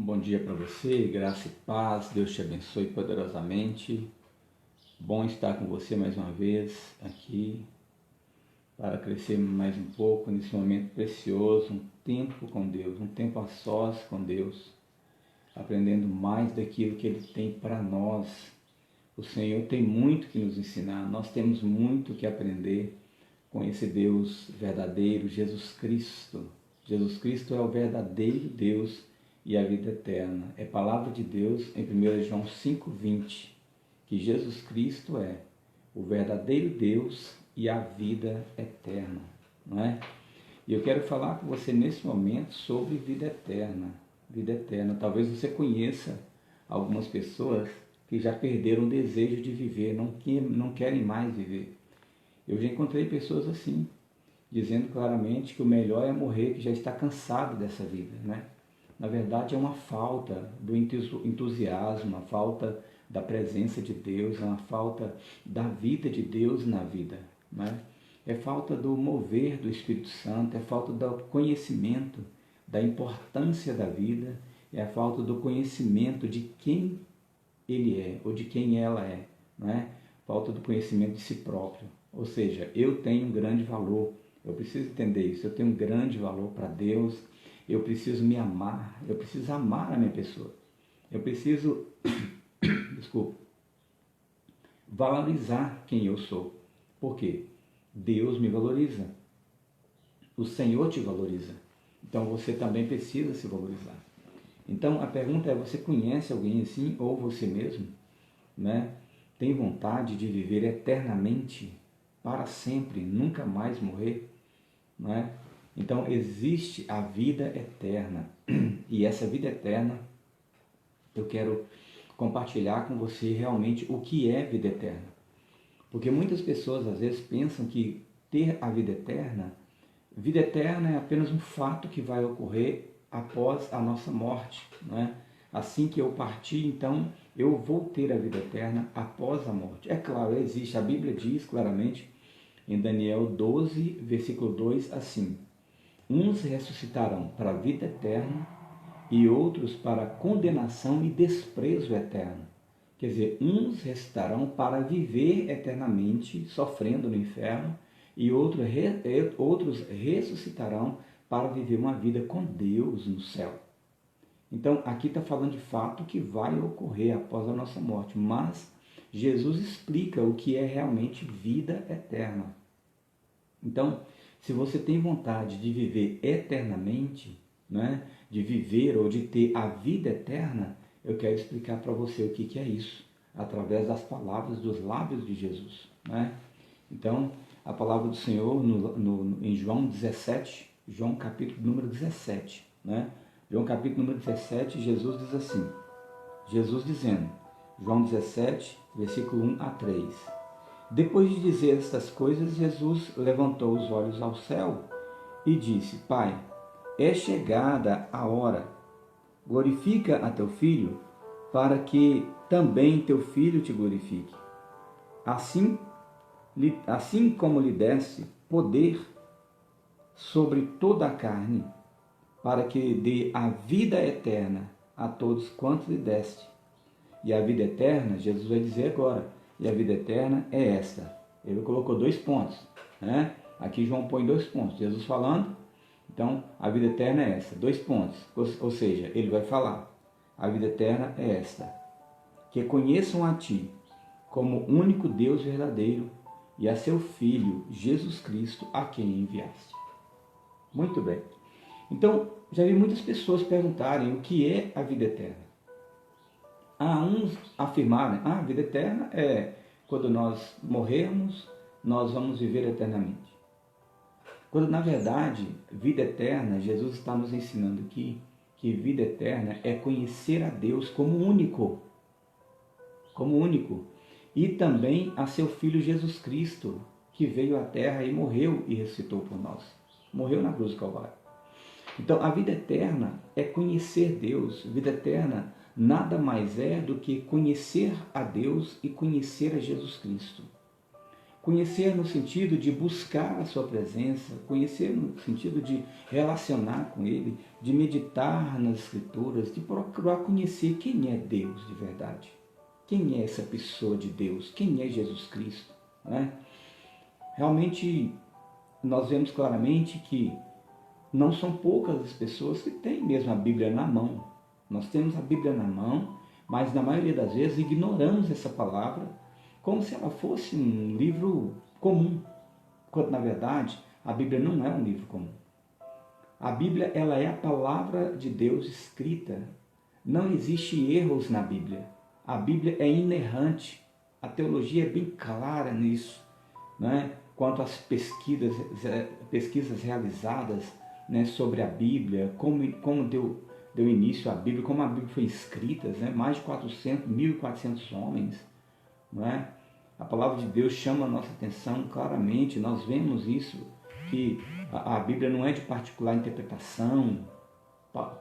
Um bom dia para você, graça e paz, Deus te abençoe poderosamente. Bom estar com você mais uma vez aqui para crescer mais um pouco nesse momento precioso, um tempo com Deus, um tempo a sós com Deus, aprendendo mais daquilo que Ele tem para nós. O Senhor tem muito que nos ensinar, nós temos muito que aprender com esse Deus verdadeiro, Jesus Cristo. Jesus Cristo é o verdadeiro Deus e a vida eterna. É palavra de Deus em 1 João 5,20, que Jesus Cristo é o verdadeiro Deus e a vida eterna, não é? E eu quero falar com você nesse momento sobre vida eterna. Vida eterna. Talvez você conheça algumas pessoas que já perderam o desejo de viver, não querem mais viver. Eu já encontrei pessoas assim, dizendo claramente que o melhor é morrer, que já está cansado dessa vida, né? Na verdade, é uma falta do entusiasmo, uma falta da presença de Deus, é uma falta da vida de Deus na vida, né? É falta do mover do Espírito Santo, é falta do conhecimento da importância da vida, é a falta do conhecimento de quem ele é ou de quem ela é, né? Falta do conhecimento de si próprio. Ou seja, eu tenho um grande valor, eu preciso entender isso, eu tenho um grande valor para Deus, eu preciso me amar, eu preciso amar a minha pessoa, eu preciso, desculpa, valorizar quem eu sou. Por quê? Deus me valoriza, o Senhor te valoriza, então você também precisa se valorizar. Então a pergunta é, você conhece alguém assim, ou você mesmo, né? Tem vontade de viver eternamente, para sempre, nunca mais morrer, não é? Então existe a vida eterna, e essa vida eterna eu quero compartilhar com você realmente o que é vida eterna. Porque muitas pessoas às vezes pensam que ter a vida eterna é apenas um fato que vai ocorrer após a nossa morte, não é? Assim que eu partir, então eu vou ter a vida eterna após a morte. É claro, existe, a Bíblia diz claramente em Daniel 12, versículo 2, assim: uns ressuscitarão para a vida eterna e outros para a condenação e desprezo eterno. Quer dizer, uns ressuscitarão para viver eternamente, sofrendo no inferno, e outros ressuscitarão para viver uma vida com Deus no céu. Então, aqui está falando de fato que vai ocorrer após a nossa morte, mas Jesus explica o que é realmente vida eterna. Então, se você tem vontade de viver eternamente, né, de viver ou de ter a vida eterna, eu quero explicar para você o que é isso, através das palavras dos lábios de Jesus, né? Então, a palavra do Senhor em João 17, João capítulo número 17, né? João capítulo número 17, Jesus diz assim, Jesus dizendo, João 17, versículo 1 a 3. Depois de dizer estas coisas, Jesus levantou os olhos ao céu e disse, Pai, é chegada a hora, glorifica a teu Filho, para que também teu Filho te glorifique. Assim como lhe deste poder sobre toda a carne, para que dê a vida eterna a todos quantos lhe deste. E a vida eterna, Jesus vai dizer agora, e a vida eterna é esta. Ele colocou 2 pontos, né? Aqui João põe 2 pontos, Jesus falando, então a vida eterna é esta, 2 pontos, ou seja, ele vai falar, a vida eterna é esta, que conheçam a ti como único Deus verdadeiro e a seu Filho, Jesus Cristo, a quem enviaste. Muito bem. Então, já vi muitas pessoas perguntarem o que é a vida eterna. Há uns afirmarem, a vida eterna é quando nós morrermos, nós vamos viver eternamente. Quando, na verdade, vida eterna, Jesus está nos ensinando aqui que vida eterna é conhecer a Deus como único, e também a seu Filho Jesus Cristo, que veio à terra e morreu e ressuscitou por nós. Morreu na cruz do Calvário. Então, a vida eterna é conhecer Deus. Vida eterna nada mais é do que conhecer a Deus e conhecer a Jesus Cristo. Conhecer no sentido de buscar a sua presença, conhecer no sentido de relacionar com Ele, de meditar nas Escrituras, de procurar conhecer quem é Deus de verdade. Quem é essa pessoa de Deus? Quem é Jesus Cristo? Né? Realmente, nós vemos claramente que não são poucas as pessoas que têm mesmo a Bíblia na mão. Nós temos a Bíblia na mão, mas na maioria das vezes ignoramos essa palavra como se ela fosse um livro comum, quando na verdade a Bíblia não é um livro comum. A Bíblia, ela é a palavra de Deus escrita. Não existe erros na Bíblia. A Bíblia é inerrante. A teologia é bem clara nisso, né? Quanto às pesquisas realizadas, né, sobre a Bíblia, como deu início à Bíblia, como a Bíblia foi escrita, né? Mais de 1.400 homens. Não é? A palavra de Deus chama a nossa atenção claramente, nós vemos isso, que a Bíblia não é de particular interpretação.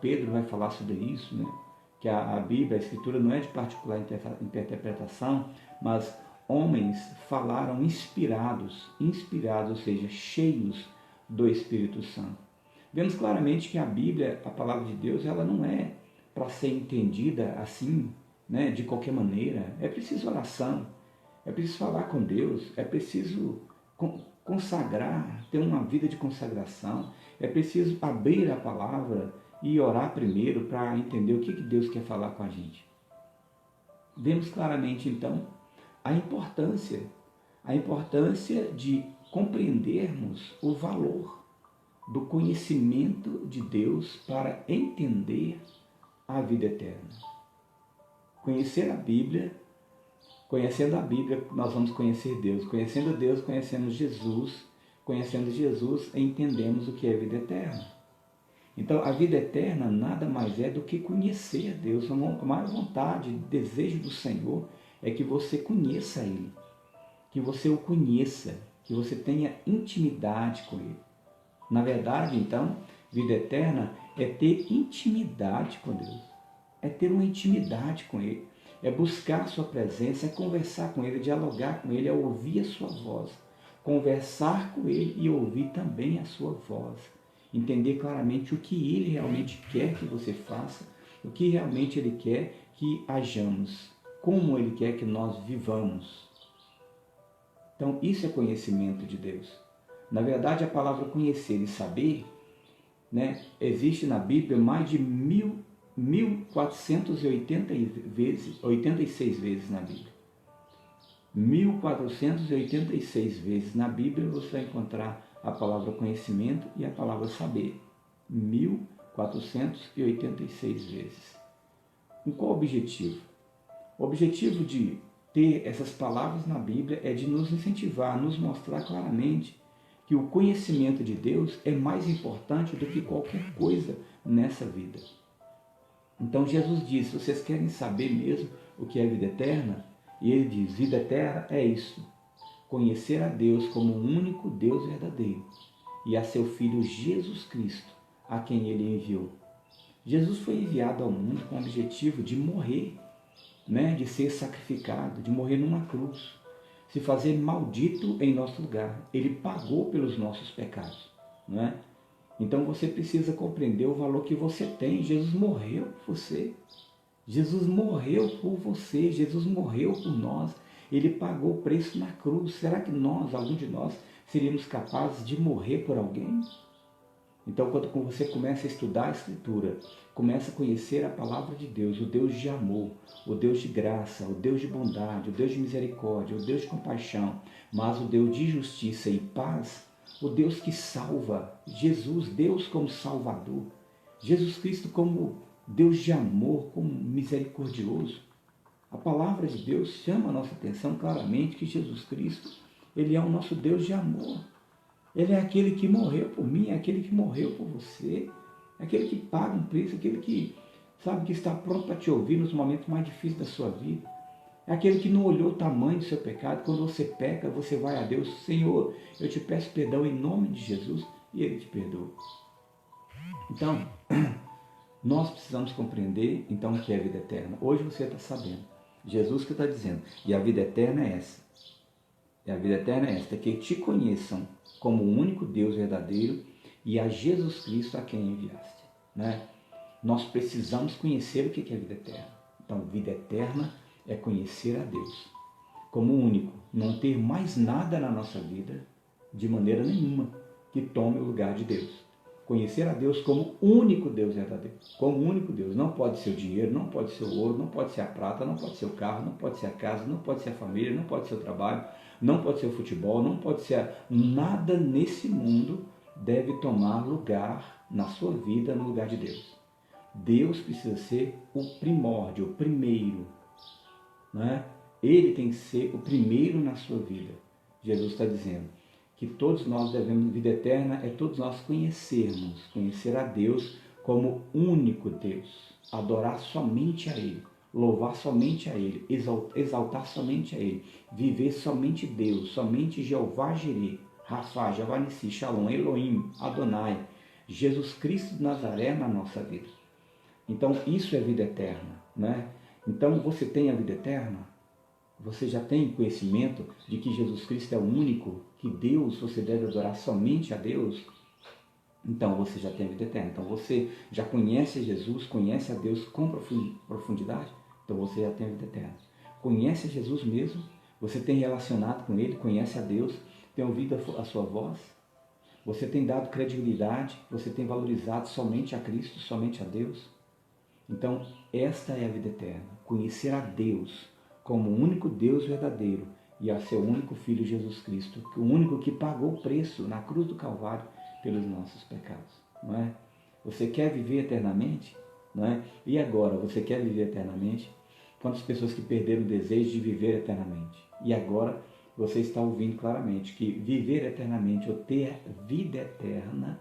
Pedro vai falar sobre isso, né? Que a Bíblia, a Escritura não é de particular interpretação, mas homens falaram inspirados, ou seja, cheios do Espírito Santo. Vemos claramente que a Bíblia, a palavra de Deus, ela não é para ser entendida assim, né, de qualquer maneira. É preciso oração, é preciso falar com Deus, é preciso consagrar, ter uma vida de consagração, é preciso abrir a palavra e orar primeiro para entender o que Deus quer falar com a gente. Vemos claramente então a importância de compreendermos o valor do conhecimento de Deus para entender a vida eterna. Conhecer a Bíblia, conhecendo a Bíblia, nós vamos conhecer Deus. Conhecendo Deus, conhecemos Jesus. Conhecendo Jesus, entendemos o que é a vida eterna. Então, a vida eterna nada mais é do que conhecer a Deus. A maior vontade, desejo do Senhor é que você conheça Ele, que você o conheça, que você tenha intimidade com Ele. Na verdade, então, vida eterna é ter intimidade com Deus, é ter uma intimidade com Ele, é buscar a sua presença, é conversar com Ele, é dialogar com Ele, é ouvir a sua voz, conversar com Ele e ouvir também a sua voz, entender claramente o que Ele realmente quer que você faça, o que realmente Ele quer que hajamos, como Ele quer que nós vivamos. Então, isso é conhecimento de Deus. Na verdade, a palavra conhecer e saber, né, existe na Bíblia mais de 1.486 vezes na Bíblia. 1.486 vezes na Bíblia você vai encontrar a palavra conhecimento e a palavra saber. 1.486 vezes. Com qual objetivo? O objetivo de ter essas palavras na Bíblia é de nos incentivar, nos mostrar claramente que o conhecimento de Deus é mais importante do que qualquer coisa nessa vida. Então Jesus diz, vocês querem saber mesmo o que é vida eterna? E ele diz, vida eterna é isso, conhecer a Deus como o único Deus verdadeiro e a seu Filho Jesus Cristo, a quem ele enviou. Jesus foi enviado ao mundo com o objetivo de morrer, né? De ser sacrificado, de morrer numa cruz, se fazer maldito em nosso lugar. Ele pagou pelos nossos pecados, né? Então você precisa compreender o valor que você tem. Jesus morreu por você. Jesus morreu por você. Jesus morreu por nós. Ele pagou o preço na cruz. Será que algum de nós, seríamos capazes de morrer por alguém? Então, quando você começa a estudar a Escritura, começa a conhecer a palavra de Deus, o Deus de amor, o Deus de graça, o Deus de bondade, o Deus de misericórdia, o Deus de compaixão, mas o Deus de justiça e paz, o Deus que salva, Jesus, Deus como Salvador, Jesus Cristo como Deus de amor, como misericordioso. A palavra de Deus chama a nossa atenção claramente que Jesus Cristo, Ele é o nosso Deus de amor. Ele é aquele que morreu por mim, é aquele que morreu por você, é aquele que paga um preço, aquele que sabe que está pronto para te ouvir nos momentos mais difíceis da sua vida. É aquele que não olhou o tamanho do seu pecado. Quando você peca, você vai a Deus, Senhor, eu te peço perdão em nome de Jesus, e Ele te perdoa. Então, nós precisamos compreender então o que é a vida eterna. Hoje você está sabendo. Jesus que está dizendo, e a vida eterna é essa. E a vida eterna é esta, que te conheçam como o único Deus verdadeiro e a Jesus Cristo a quem enviaste. Né? Nós precisamos conhecer o que é vida eterna. Então, vida eterna é conhecer a Deus como único, não ter mais nada na nossa vida, de maneira nenhuma, que tome o lugar de Deus. Conhecer a Deus como único Deus verdadeiro, como único Deus. Não pode ser o dinheiro, não pode ser o ouro, não pode ser a prata, não pode ser o carro, não pode ser a casa, não pode ser a família, não pode ser o trabalho, não pode ser o futebol, não pode ser nada nesse mundo deve tomar lugar na sua vida, no lugar de Deus. Deus precisa ser o primórdio, o primeiro, né? Ele tem que ser o primeiro na sua vida. Jesus está dizendo que todos nós devemos, vida eterna é todos nós conhecer a Deus como único Deus, adorar somente a Ele, louvar somente a Ele, exaltar somente a Ele, viver somente Deus, somente Jeová Jireh, Rafá, Jeová Nissi, Shalom, Elohim, Adonai, Jesus Cristo de Nazaré na nossa vida. Então isso é vida eterna, né? Então você tem a vida eterna? Você já tem conhecimento de que Jesus Cristo é o único, que Deus, você deve adorar somente a Deus? Então você já tem a vida eterna. Então você já conhece Jesus, conhece a Deus com profundidade? Então você já tem a vida eterna. Conhece a Jesus mesmo? Você tem relacionado com Ele, conhece a Deus, tem ouvido a sua voz? Você tem dado credibilidade? Você tem valorizado somente a Cristo, somente a Deus? Então esta é a vida eterna, conhecer a Deus como o único Deus verdadeiro e a seu único Filho Jesus Cristo, o único que pagou o preço na cruz do Calvário pelos nossos pecados, não é? Você quer viver eternamente, não é? E agora, você quer viver eternamente? Quantas pessoas que perderam o desejo de viver eternamente? E agora você está ouvindo claramente que viver eternamente ou ter vida eterna